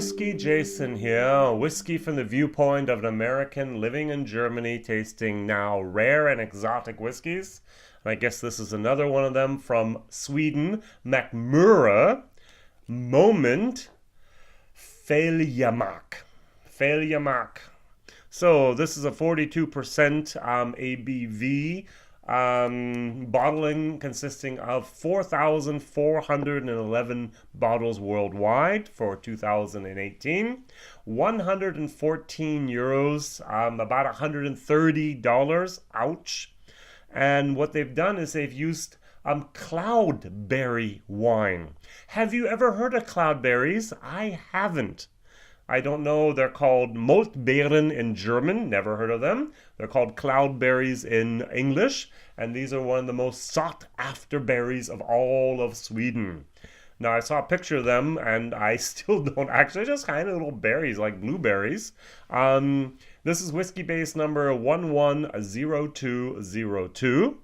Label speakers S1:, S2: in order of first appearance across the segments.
S1: WhiskyJason here, whiskey from the viewpoint of an American living in Germany, tasting now rare and exotic whiskeys. And I guess this is another one of them from Sweden, Mackmyra Fjällmark. Fjällmark. So this is a 42% ABV. Bottling consisting of 4,411 bottles worldwide for 2018, 114 euros, about $130, ouch. And what they've done is they've used cloudberry wine. Have you ever heard of cloudberries? I haven't. I don't know. They're called Maltbeeren in German. Never heard of them. They're called cloudberries in English. And these are one of the most sought after berries of all of Sweden. Now, I saw a picture of them, and I still don't actually, just kind of little berries like blueberries. This is whiskey base number 110202.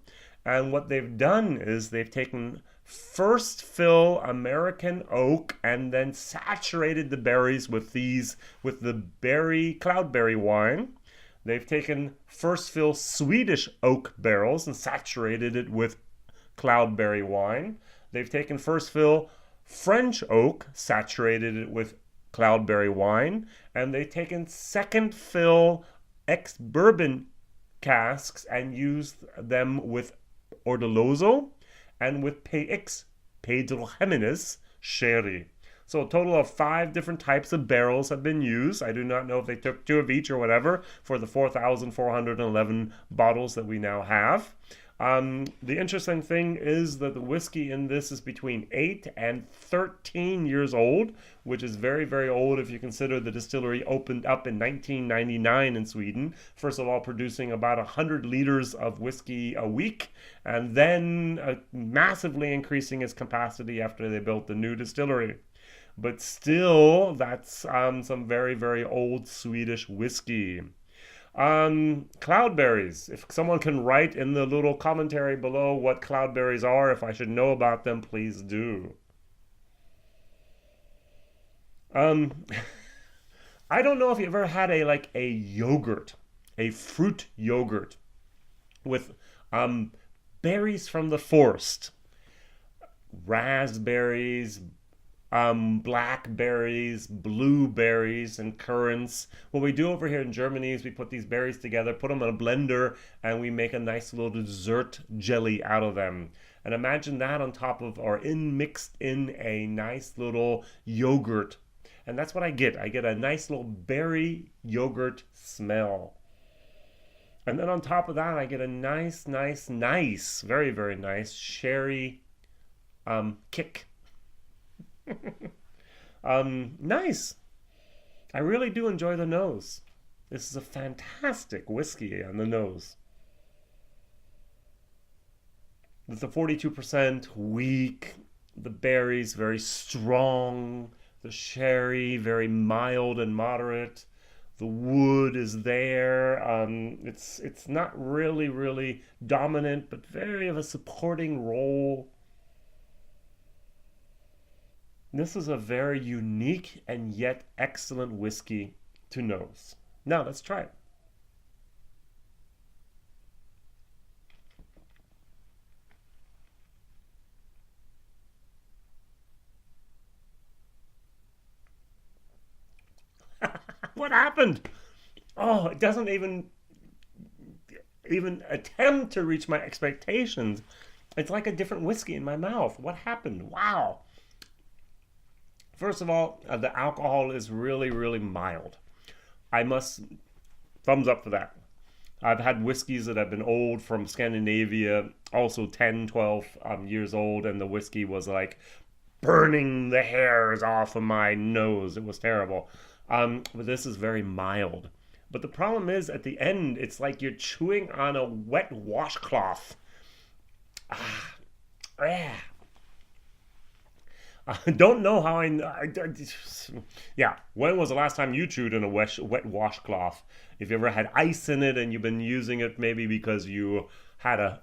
S1: And what they've done is they've taken first fill American oak and then saturated the berries with the cloudberry wine. They've taken first fill Swedish oak barrels and saturated it with cloudberry wine. They've taken first fill French oak, saturated it with cloudberry wine, and they've taken second fill ex-bourbon casks and used them with Oloroso and with Pedro Xime sherry. So a total of 5 different types of barrels have been used. I do not know if they took 2 of each or whatever for the 4,411 bottles that we now have. The interesting thing is that the whiskey in this is between 8 and 13 years old, which is very, very old if you consider the distillery opened up in 1999 in Sweden. First of all, producing about 100 liters of whiskey a week, and then massively increasing its capacity after they built the new distillery. But still, that's some very, very old Swedish whiskey. Cloudberries. If someone can write in the little commentary below what cloudberries are, if I should know about them, please do. I don't know if you ever had a yogurt, a fruit yogurt with berries from the forest, raspberries, blackberries, blueberries, and currants. What we do over here in Germany is we put these berries together, put them in a blender, and we make a nice little dessert jelly out of them. And imagine that on top of mixed in a nice little yogurt. And that's what I get. I get a nice little berry yogurt smell. And then on top of that, I get a nice, very, very nice sherry kick. Nice. I really do enjoy the nose. This is a fantastic whiskey on the nose. With the 42% weak, the berries very strong, the sherry very mild and moderate. The wood is there. It's not really dominant, but very of a supporting role. This is a very unique and yet excellent whiskey to nose. Now let's try it. What happened? Oh, it doesn't even attempt to reach my expectations. It's like a different whiskey in my mouth. What happened? Wow. First of all, the alcohol is really mild. I must thumbs up for that. I've had whiskeys that have been old from Scandinavia, also 10, 12 years old, and the whiskey was like burning the hairs off of my nose. It was terrible. But this is very mild. But the problem is, at the end, it's like you're chewing on a wet washcloth. I don't know how yeah, when was the last time you chewed in a wet washcloth? If you ever had ice in it and you've been using it maybe because you had a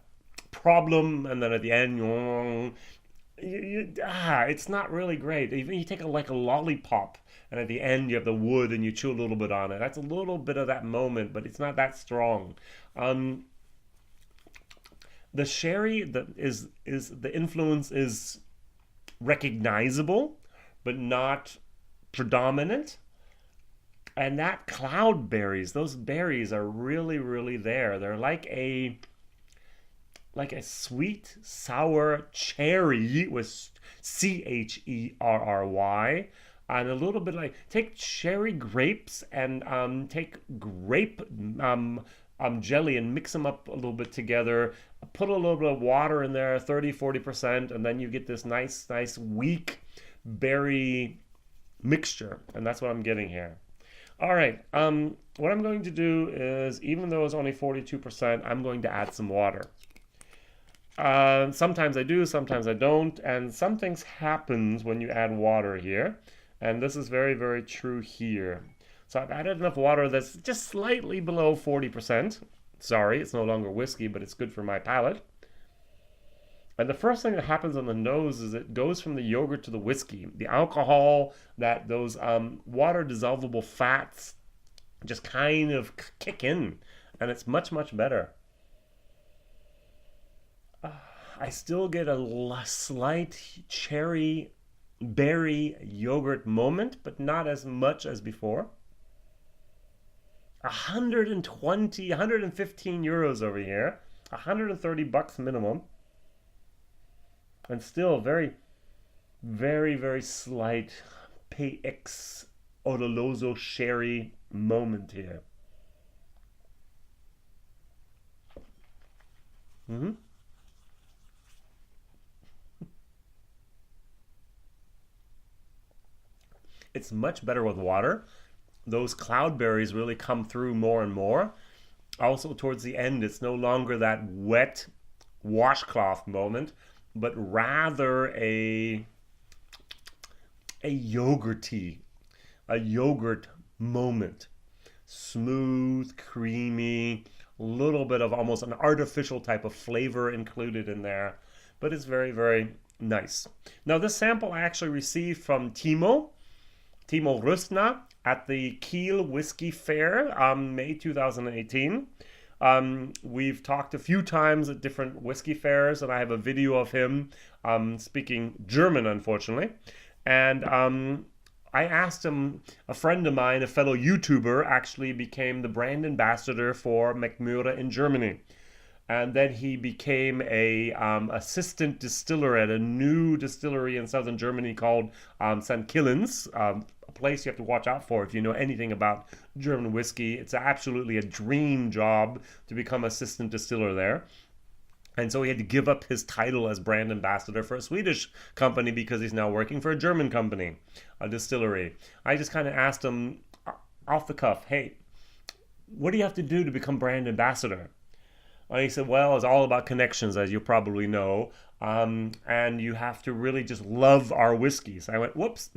S1: problem and then at the end it's not really great. Even you take like a lollipop, and at the end you have the wood, and you chew a little bit on it. That's a little bit of that moment, but it's not that strong. The sherry is the influence is recognizable, but not predominant. And that cloudberries, those berries are really, really there. They're like a sweet, sour cherry with Cherry, and a little bit like take cherry grapes and take grape jelly and mix them up a little bit together. Put a little bit of water in there, 30-40%, and then you get this nice weak berry mixture, and that's what I'm getting here. All right, what I'm going to do is, even though it's only 42%, I'm going to add some water. Sometimes I do, sometimes I don't, and some things happens when you add water here, and this is very, very true here. So I've added enough water that's just slightly below 40%. Sorry, it's no longer whiskey, but it's good for my palate. And the first thing that happens on the nose is it goes from the yogurt to the whiskey. The alcohol, those water dissolvable fats just kind of kick in, and it's much, much better. I still get a slight cherry berry yogurt moment, but not as much as before. 120, 115 euros over here, 130 bucks minimum. And still very, very, very slight PX Oloroso sherry moment here. It's much better with water. Those cloudberries really come through more and more. Also, towards the end, it's no longer that wet washcloth moment, but rather a yogurt moment. Smooth, creamy, a little bit of almost an artificial type of flavor included in there, but it's very, very nice. Now, this sample I actually received from Timo Rustna at the Kiel Whiskey Fair, May 2018. We've talked a few times at different whiskey fairs, and I have a video of him speaking German, unfortunately. And I asked him, a friend of mine, a fellow YouTuber, actually became the brand ambassador for Mackmyra in Germany. And then he became a assistant distiller at a new distillery in southern Germany called St. Killens, a place you have to watch out for if you know anything about German whiskey. It's absolutely a dream job to become assistant distiller there. And so he had to give up his title as brand ambassador for a Swedish company because he's now working for a German company, a distillery. I just kind of asked him off the cuff, hey, what do you have to do to become brand ambassador? And he said, well, it's all about connections, as you probably know. And you have to really just love our whiskeys. I went, whoops,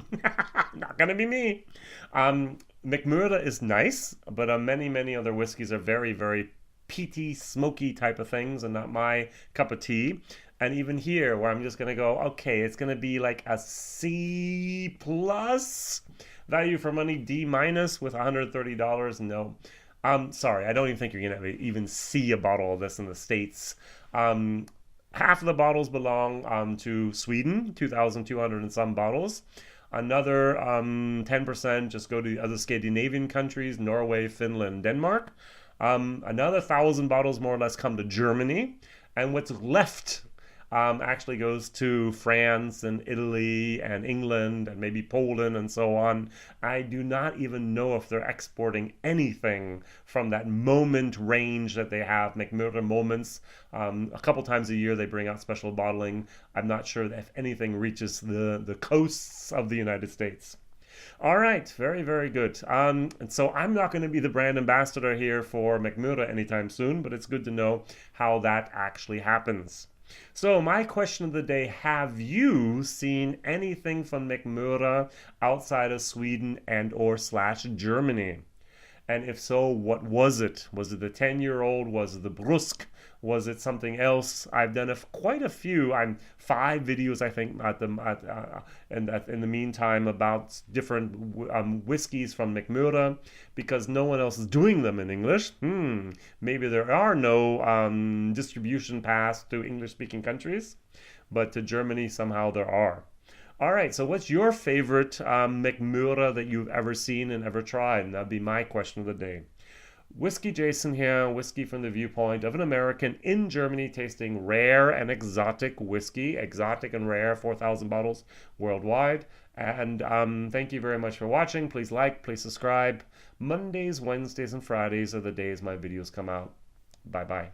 S1: not going to be me. Mackmyra is nice, but many, many other whiskeys are very, very peaty, smoky type of things and not my cup of tea. And even here, where I'm just going to go, okay, it's going to be like a C plus, value for money, D minus with $130. No. Sorry, I don't even think you're going to even see a bottle of this in the States. Half of the bottles belong to Sweden, 2,200 and some bottles. Another 10% just go to other Scandinavian countries, Norway, Finland, Denmark. Another 1,000 bottles more or less come to Germany. And what's left actually goes to France and Italy and England and maybe Poland and so on. I do not even know if they're exporting anything from that moment range that they have, Mackmyra Moments. A couple times a year they bring out special bottling. I'm not sure if anything reaches the coasts of the United States. All right, very, very good. And so I'm not going to be the brand ambassador here for Mackmyra anytime soon, but it's good to know how that actually happens. So my question of the day, have you seen anything from Mackmyra outside of Sweden and or / Germany? And if so, what was it? Was it the 10-year-old? Was it the Brusk? Was it something else? I've done quite a few. I'm 5 videos, I think, in the meantime about different whiskeys from Mackmyra, because no one else is doing them in English. Maybe there are no distribution paths to English-speaking countries, but to Germany somehow there are. All right, so what's your favorite Mackmyra that you've ever seen and ever tried? And that'd be my question of the day. Whiskey Jason here, whiskey from the viewpoint of an American in Germany tasting rare and exotic whiskey, exotic and rare, 4,000 bottles worldwide. And thank you very much for watching. Please like, please subscribe. Mondays, Wednesdays, and Fridays are the days my videos come out. Bye-bye.